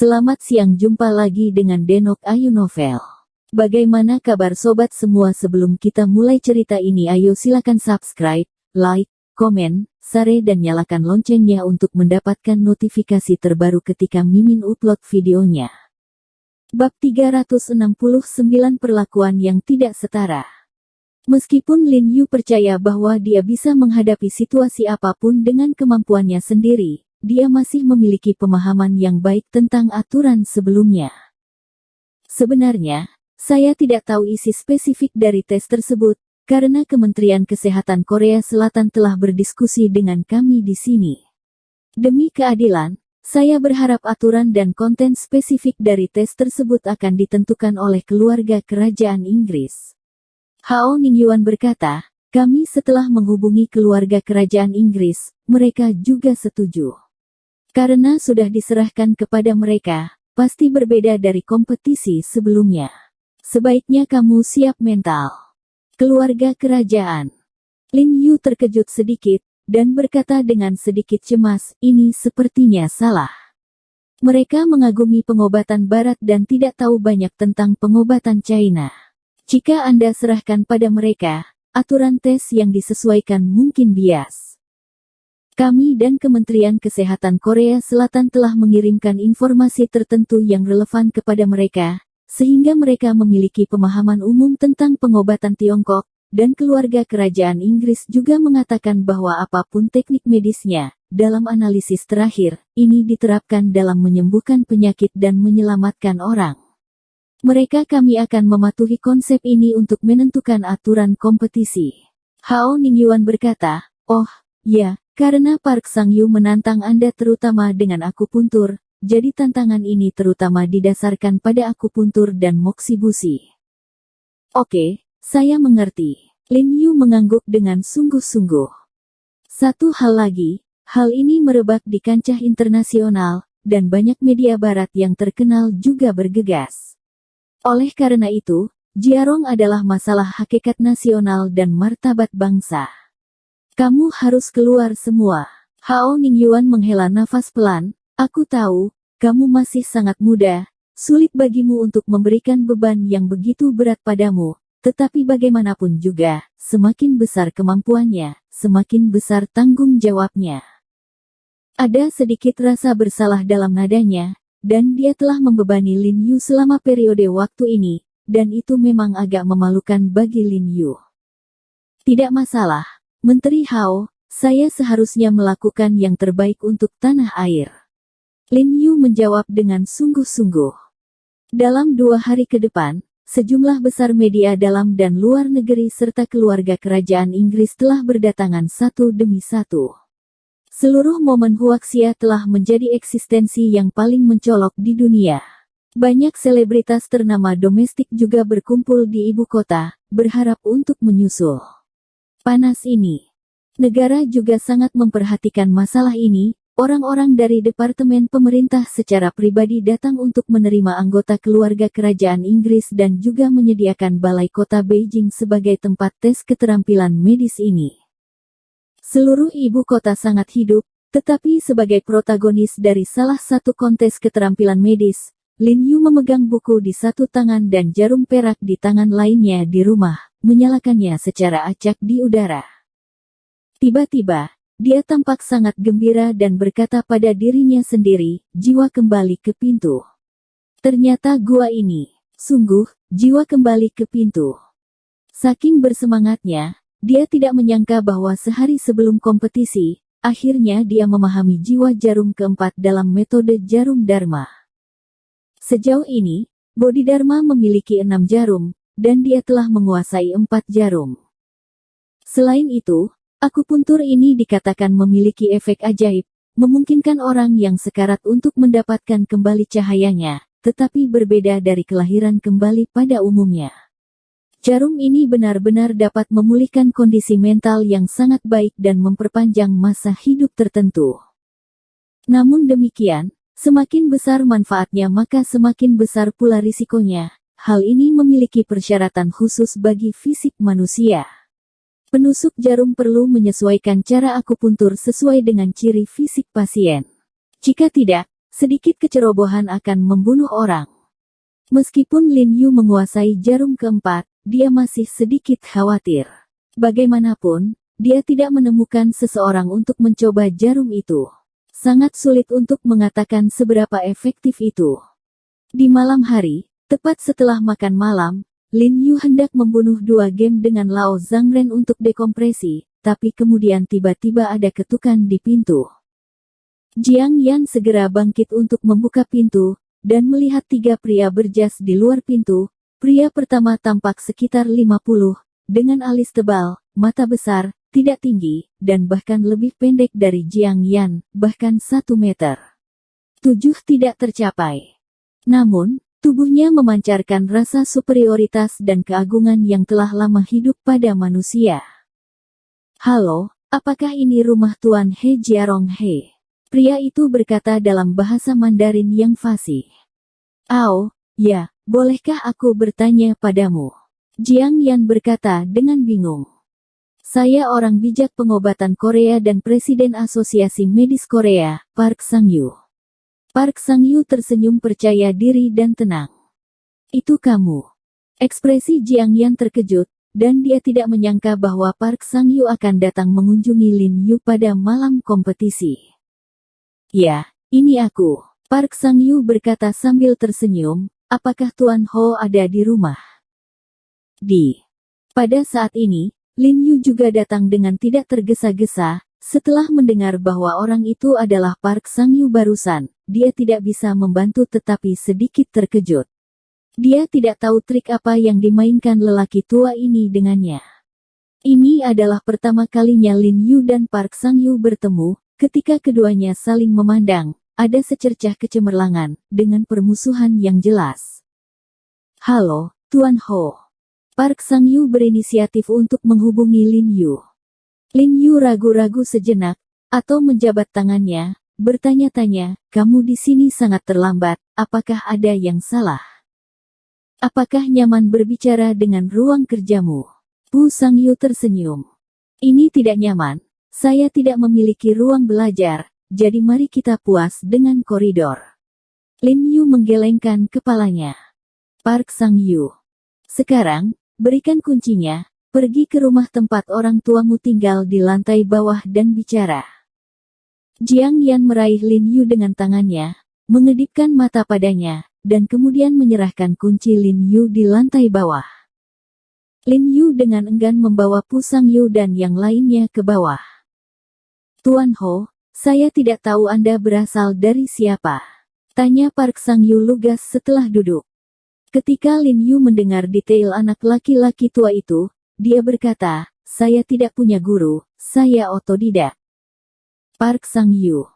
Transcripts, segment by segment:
Selamat siang, jumpa lagi dengan Denok Ayu Novel. Bagaimana kabar sobat semua? Sebelum kita mulai cerita ini, ayo silakan subscribe, like, komen, share dan nyalakan loncengnya untuk mendapatkan notifikasi terbaru ketika Mimin upload videonya. Bab 369, Perlakuan yang tidak setara. Meskipun Lin Yu percaya bahwa dia bisa menghadapi situasi apapun dengan kemampuannya sendiri, dia masih memiliki pemahaman yang baik tentang aturan sebelumnya. Sebenarnya, saya tidak tahu isi spesifik dari tes tersebut, karena Kementerian Kesehatan Korea Selatan telah berdiskusi dengan kami di sini. Demi keadilan, saya berharap aturan dan konten spesifik dari tes tersebut akan ditentukan oleh keluarga kerajaan Inggris. Hao Ningyuan berkata, kami setelah menghubungi keluarga kerajaan Inggris, mereka juga setuju. Karena sudah diserahkan kepada mereka, pasti berbeda dari kompetisi sebelumnya. Sebaiknya kamu siap mental. Keluarga kerajaan. Lin Yu terkejut sedikit, dan berkata dengan sedikit cemas, ini sepertinya salah. Mereka mengagumi pengobatan barat dan tidak tahu banyak tentang pengobatan China. Jika Anda serahkan pada mereka, aturan tes yang disesuaikan mungkin bias. Kami dan Kementerian Kesehatan Korea Selatan telah mengirimkan informasi tertentu yang relevan kepada mereka, sehingga mereka memiliki pemahaman umum tentang pengobatan Tiongkok, dan keluarga kerajaan Inggris juga mengatakan bahwa apapun teknik medisnya, dalam analisis terakhir, ini diterapkan dalam menyembuhkan penyakit dan menyelamatkan orang. Kami akan mematuhi konsep ini untuk menentukan aturan kompetisi. Hao Ningyuan berkata, oh, ya. Karena Park Sang-yu menantang Anda terutama dengan akupuntur, jadi tantangan ini terutama didasarkan pada akupuntur dan moksibusi. Oke, saya mengerti. Lin Yu mengangguk dengan sungguh-sungguh. Satu hal lagi, hal ini merebak di kancah internasional, dan banyak media barat yang terkenal juga bergegas. Oleh karena itu, Jiarong adalah masalah hakikat nasional dan martabat bangsa. Kamu harus keluar semua. Hao Ningyuan menghela nafas pelan. Aku tahu, kamu masih sangat muda, sulit bagimu untuk memberikan beban yang begitu berat padamu, tetapi bagaimanapun juga, semakin besar kemampuannya, semakin besar tanggung jawabnya. Ada sedikit rasa bersalah dalam nadanya, dan dia telah membebani Lin Yu selama periode waktu ini, dan itu memang agak memalukan bagi Lin Yu. Tidak masalah. Menteri Hao, saya seharusnya melakukan yang terbaik untuk tanah air. Lin Yu menjawab dengan sungguh-sungguh. Dalam 2 hari ke depan, sejumlah besar media dalam dan luar negeri serta keluarga kerajaan Inggris telah berdatangan satu demi satu. Seluruh momen huaksia telah menjadi eksistensi yang paling mencolok di dunia. Banyak selebritas ternama domestik juga berkumpul di ibu kota, berharap untuk menyusul. Panas ini. Negara juga sangat memperhatikan masalah ini. Orang-orang dari Departemen Pemerintah secara pribadi datang untuk menerima anggota keluarga kerajaan Inggris dan juga menyediakan balai kota Beijing sebagai tempat tes keterampilan medis ini. Seluruh ibu kota sangat hidup, tetapi sebagai protagonis dari salah satu kontes keterampilan medis, Lin Yu memegang buku di satu tangan dan jarum perak di tangan lainnya di rumah, menyalakannya secara acak di udara. Tiba-tiba, dia tampak sangat gembira dan berkata pada dirinya sendiri, jiwa kembali ke pintu. Ternyata gua ini, sungguh, jiwa kembali ke pintu. Saking bersemangatnya, dia tidak menyangka bahwa sehari sebelum kompetisi, akhirnya dia memahami jiwa jarum keempat dalam metode jarum Dharma. Sejauh ini, Bodhidharma memiliki 6 jarum, dan dia telah menguasai 4 jarum. Selain itu, akupuntur ini dikatakan memiliki efek ajaib, memungkinkan orang yang sekarat untuk mendapatkan kembali cahayanya, tetapi berbeda dari kelahiran kembali pada umumnya. Jarum ini benar-benar dapat memulihkan kondisi mental yang sangat baik dan memperpanjang masa hidup tertentu. Namun demikian, semakin besar manfaatnya maka semakin besar pula risikonya. Hal ini memiliki persyaratan khusus bagi fisik manusia. Penusuk jarum perlu menyesuaikan cara akupuntur sesuai dengan ciri fisik pasien. Jika tidak, Sedikit kecerobohan akan membunuh orang. Meskipun Lin Yu menguasai jarum keempat, dia masih sedikit khawatir. Bagaimanapun, dia tidak menemukan seseorang untuk mencoba jarum itu. Sangat sulit untuk mengatakan seberapa efektif itu. Di malam hari, tepat setelah makan malam, Lin Yu hendak membunuh 2 game dengan Lao Zhangren untuk dekompresi, tapi kemudian tiba-tiba ada ketukan di pintu. Jiang Yan segera bangkit untuk membuka pintu, dan melihat 3 pria berjas di luar pintu. Pria pertama tampak sekitar 50, dengan alis tebal, mata besar, tidak tinggi, dan bahkan lebih pendek dari Jiang Yan, bahkan 1 meter. 7 tidak tercapai. Namun, tubuhnya memancarkan rasa superioritas dan keagungan yang telah lama hidup pada manusia. Halo, apakah ini rumah Tuan He Jiarong He? Pria itu berkata dalam bahasa Mandarin yang fasih. "Oh, ya, bolehkah aku bertanya padamu?" Jiang Yan berkata dengan bingung. "Saya orang bijak pengobatan Korea dan Presiden Asosiasi Medis Korea, Park Sang-yu." Park Sang-yu tersenyum percaya diri dan tenang. "Itu kamu." Ekspresi Jiang Yan terkejut, dan dia tidak menyangka bahwa Park Sang-yu akan datang mengunjungi Lin Yu pada malam kompetisi. "Ya, ini aku." Park Sang-yu berkata sambil tersenyum, "Apakah Tuan Ho ada di rumah?" Pada saat ini, Lin Yu juga datang dengan tidak tergesa-gesa. Setelah mendengar bahwa orang itu adalah Park Sang-yu barusan, dia tidak bisa membantu tetapi sedikit terkejut. Dia tidak tahu trik apa yang dimainkan lelaki tua ini dengannya. Ini adalah pertama kalinya Lin Yu dan Park Sang-yu bertemu. Ketika keduanya saling memandang, ada secercah kecemerlangan, dengan permusuhan yang jelas. "Halo, Tuan Ho." Park Sang-yu berinisiatif untuk menghubungi Lin Yu. Lin Yu ragu-ragu sejenak, atau menjabat tangannya, bertanya-tanya, "Kamu di sini sangat terlambat, apakah ada yang salah? Apakah nyaman berbicara dengan ruang kerjamu?" Pu Sang-yu tersenyum. "Ini tidak nyaman. Saya tidak memiliki ruang belajar, jadi mari kita puas dengan koridor." Lin Yu menggelengkan kepalanya. Park Sang-yu, "Sekarang, berikan kuncinya, pergi ke rumah tempat orang tuamu tinggal di lantai bawah dan bicara." Jiang Yan meraih Lin Yu dengan tangannya, mengedipkan mata padanya, dan kemudian menyerahkan kunci Lin Yu di lantai bawah. Lin Yu dengan enggan membawa Pu Sang-yu dan yang lainnya ke bawah. "Tuan Ho, saya tidak tahu Anda berasal dari siapa?" tanya Park Sang-yu lugas setelah duduk. Ketika Lin Yu mendengar detail anak laki-laki tua itu, dia berkata, "Saya tidak punya guru, saya otodidak." Park Sang-yu.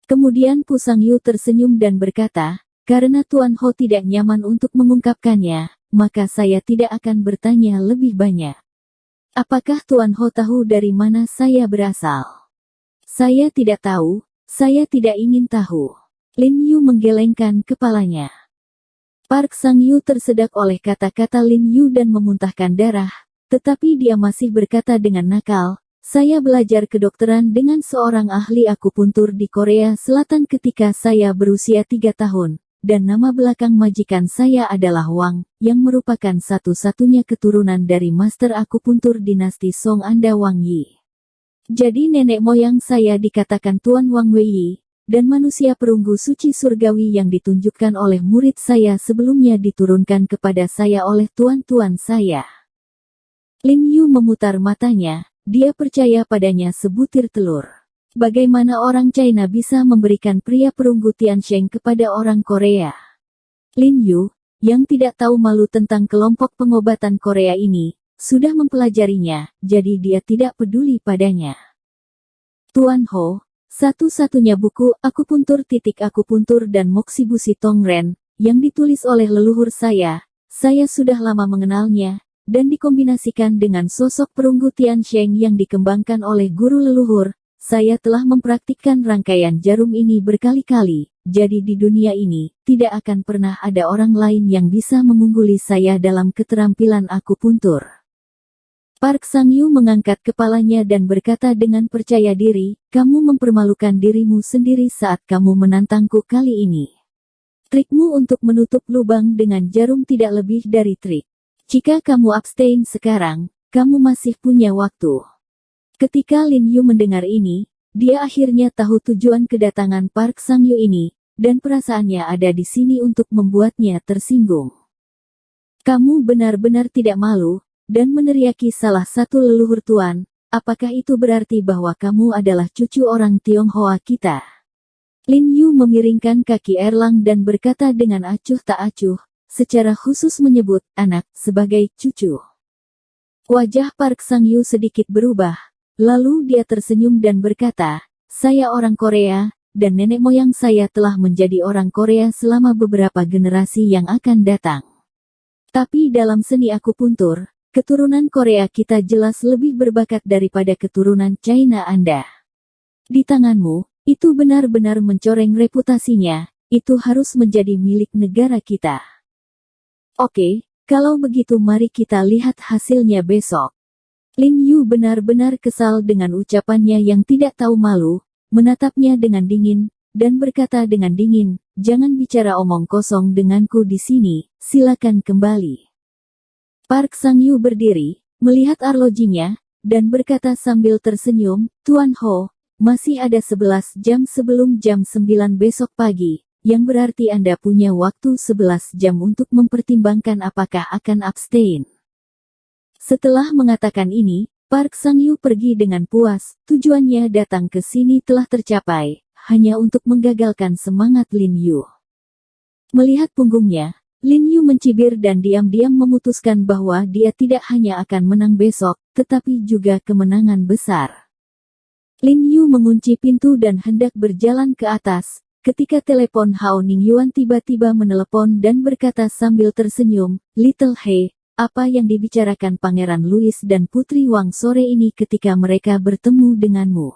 Kemudian Pu Sang-yu tersenyum dan berkata, "Karena Tuan Ho tidak nyaman untuk mengungkapkannya, maka saya tidak akan bertanya lebih banyak. Apakah Tuan Ho tahu dari mana saya berasal?" "Saya tidak tahu, saya tidak ingin tahu." Lin Yu menggelengkan kepalanya. Park Sang-yu tersedak oleh kata-kata Lin Yu dan memuntahkan darah, tetapi dia masih berkata dengan nakal, "Saya belajar kedokteran dengan seorang ahli akupuntur di Korea Selatan ketika saya berusia 3 tahun, dan nama belakang majikan saya adalah Wang, yang merupakan satu-satunya keturunan dari master akupuntur dinasti Song Anda Wang Yi. Jadi nenek moyang saya dikatakan Tuan Wang Wei, dan manusia perunggu suci surgawi yang ditunjukkan oleh murid saya sebelumnya diturunkan kepada saya oleh tuan-tuan saya." Lin Yu memutar matanya, dia percaya padanya sebutir telur. Bagaimana orang China bisa memberikan pria perunggu Tiansheng kepada orang Korea? Lin Yu, yang tidak tahu malu tentang kelompok pengobatan Korea ini, sudah mempelajarinya, jadi dia tidak peduli padanya. "Tuan Ho, satu-satunya buku akupuntur dan Moksibushi Tongren, yang ditulis oleh leluhur saya sudah lama mengenalnya, dan dikombinasikan dengan sosok perunggu Tiansheng yang dikembangkan oleh guru leluhur, saya telah mempraktikkan rangkaian jarum ini berkali-kali, jadi di dunia ini, tidak akan pernah ada orang lain yang bisa mengungguli saya dalam keterampilan akupuntur." Park Sang-yu mengangkat kepalanya dan berkata dengan percaya diri, kamu mempermalukan dirimu sendiri saat kamu menantangku kali ini. Trikmu untuk menutup lubang dengan jarum tidak lebih dari trik. Jika kamu abstain sekarang, kamu masih punya waktu. Ketika Lin Yu mendengar ini, dia akhirnya tahu tujuan kedatangan Park Sang-yu ini, dan perasaannya ada di sini untuk membuatnya tersinggung. Kamu benar-benar tidak malu, dan meneriaki salah satu leluhur tuan, apakah itu berarti bahwa kamu adalah cucu orang Tionghoa kita? Lin Yu memiringkan kaki Erlang dan berkata dengan acuh tak acuh, secara khusus menyebut anak sebagai cucu. Wajah Park Sang-yu sedikit berubah, lalu dia tersenyum dan berkata, saya orang Korea, dan nenek moyang saya telah menjadi orang Korea selama beberapa generasi yang akan datang. Tapi dalam seni akupuntur, keturunan Korea kita jelas lebih berbakat daripada keturunan China Anda. Di tanganmu, itu benar-benar mencoreng reputasinya, itu harus menjadi milik negara kita. Oke, kalau begitu mari kita lihat hasilnya besok. Lin Yu benar-benar kesal dengan ucapannya yang tidak tahu malu, menatapnya dengan dingin, dan berkata dengan dingin, jangan bicara omong kosong denganku di sini, silakan kembali. Park Sang-yu berdiri, melihat arlojinya, dan berkata sambil tersenyum, Tuan Ho, masih ada 11 jam sebelum jam 9 besok pagi, yang berarti Anda punya waktu 11 jam untuk mempertimbangkan apakah akan abstain. Setelah mengatakan ini, Park Sang-yu pergi dengan puas, tujuannya datang ke sini telah tercapai, hanya untuk menggagalkan semangat Lin Yu. Melihat punggungnya, Lin Yu mencibir dan diam-diam memutuskan bahwa dia tidak hanya akan menang besok, tetapi juga kemenangan besar. Lin Yu mengunci pintu dan hendak berjalan ke atas, ketika telepon Hao Ningyuan tiba-tiba menelepon dan berkata sambil tersenyum, Little He, apa yang dibicarakan Pangeran Louis dan Putri Wang sore ini ketika mereka bertemu denganmu?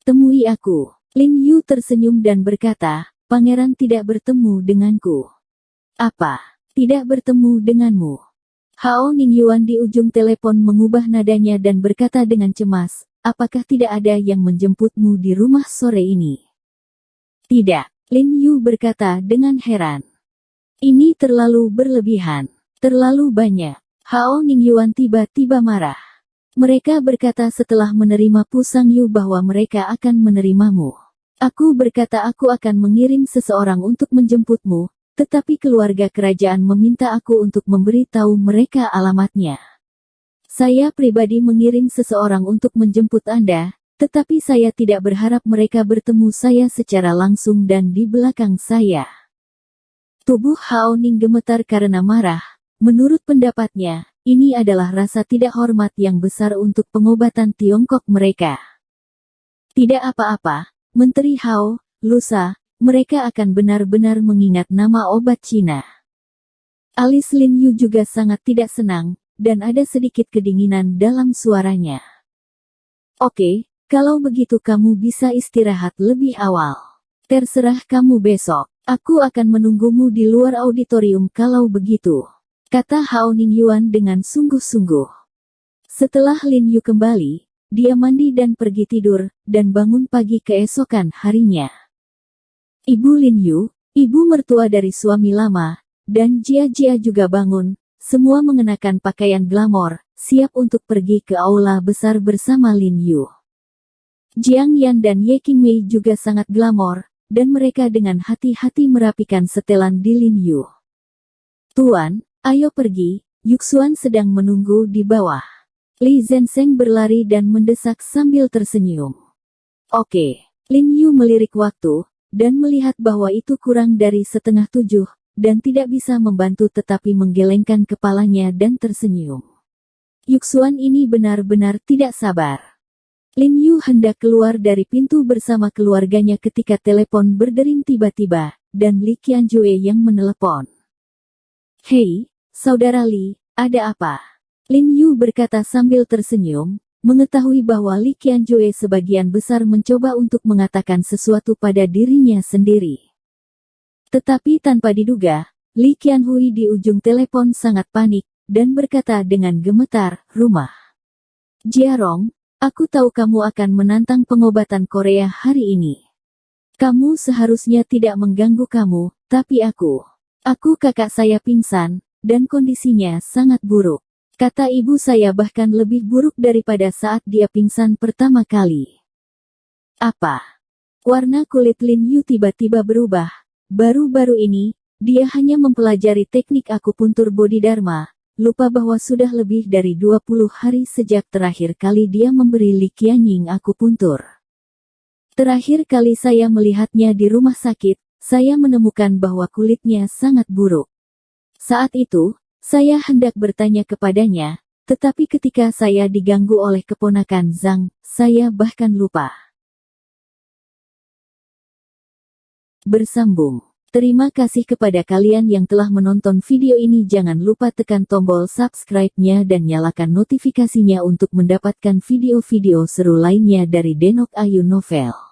Temui aku. Lin Yu tersenyum dan berkata, Pangeran tidak bertemu denganku. Apa? Tidak bertemu denganmu? Hao Ningyuan di ujung telepon mengubah nadanya dan berkata dengan cemas, apakah tidak ada yang menjemputmu di rumah sore ini? Tidak. Lin Yu berkata dengan heran. Ini terlalu berlebihan. Terlalu banyak. Hao Ningyuan tiba-tiba marah. Mereka berkata setelah menerima Pu Sang-yu bahwa mereka akan menerimamu. Aku berkata aku akan mengirim seseorang untuk menjemputmu, tetapi keluarga kerajaan meminta aku untuk memberi tahu mereka alamatnya. Saya pribadi mengirim seseorang untuk menjemput Anda, tetapi saya tidak berharap mereka bertemu saya secara langsung dan di belakang saya. Tubuh Hao Ning gemetar karena marah. Menurut pendapatnya, ini adalah rasa tidak hormat yang besar untuk pengobatan Tiongkok mereka. Tidak apa-apa, Menteri Hao, lusa, mereka akan benar-benar mengingat nama obat Cina. Alis Lin Yu juga sangat tidak senang, dan ada sedikit kedinginan dalam suaranya. Oke, kalau begitu kamu bisa istirahat lebih awal. Terserah kamu besok, aku akan menunggumu di luar auditorium kalau begitu. Kata Hao Ningyuan dengan sungguh-sungguh. Setelah Lin Yu kembali, dia mandi dan pergi tidur, dan bangun pagi keesokan harinya. Ibu Lin Yu, ibu mertua dari suami lama, dan Jia Jia juga bangun, semua mengenakan pakaian glamor, siap untuk pergi ke aula besar bersama Lin Yu. Jiang Yan dan Ye Qingmei juga sangat glamor, dan mereka dengan hati-hati merapikan setelan di Lin Yu. Tuan, ayo pergi, Yuxuan sedang menunggu di bawah. Li Zhensheng berlari dan mendesak sambil tersenyum. Oke, Lin Yu melirik waktu, dan melihat bahwa itu kurang dari 6:30, dan tidak bisa membantu tetapi menggelengkan kepalanya dan tersenyum. Yuxuan ini benar-benar tidak sabar. Lin Yu hendak keluar dari pintu bersama keluarganya ketika telepon berdering tiba-tiba, dan Li Qianjue yang menelepon. Hei, Saudara Li, ada apa? Lin Yu berkata sambil tersenyum, mengetahui bahwa Li Qianjue sebagian besar mencoba untuk mengatakan sesuatu pada dirinya sendiri. Tetapi tanpa diduga, Li Qianhui di ujung telepon sangat panik, dan berkata dengan gemetar, "Rumah. Jiarong, aku tahu kamu akan menantang pengobatan Korea hari ini. Kamu seharusnya tidak mengganggu kamu, tapi aku kakak saya pingsan, dan kondisinya sangat buruk. Kata ibu saya bahkan lebih buruk daripada saat dia pingsan pertama kali." Apa? Warna kulit Lin Yu tiba-tiba berubah. Baru-baru ini, dia hanya mempelajari teknik akupuntur Bodhidharma, lupa bahwa sudah lebih dari 20 hari sejak terakhir kali dia memberi Li Qianying akupuntur. "Terakhir kali saya melihatnya di rumah sakit, saya menemukan bahwa kulitnya sangat buruk. Saat itu, saya hendak bertanya kepadanya, tetapi ketika saya diganggu oleh keponakan Zhang, saya bahkan lupa." Bersambung. Terima kasih kepada kalian yang telah menonton video ini. Jangan lupa tekan tombol subscribe-nya dan nyalakan notifikasinya untuk mendapatkan video-video seru lainnya dari Denok Ayu Novel.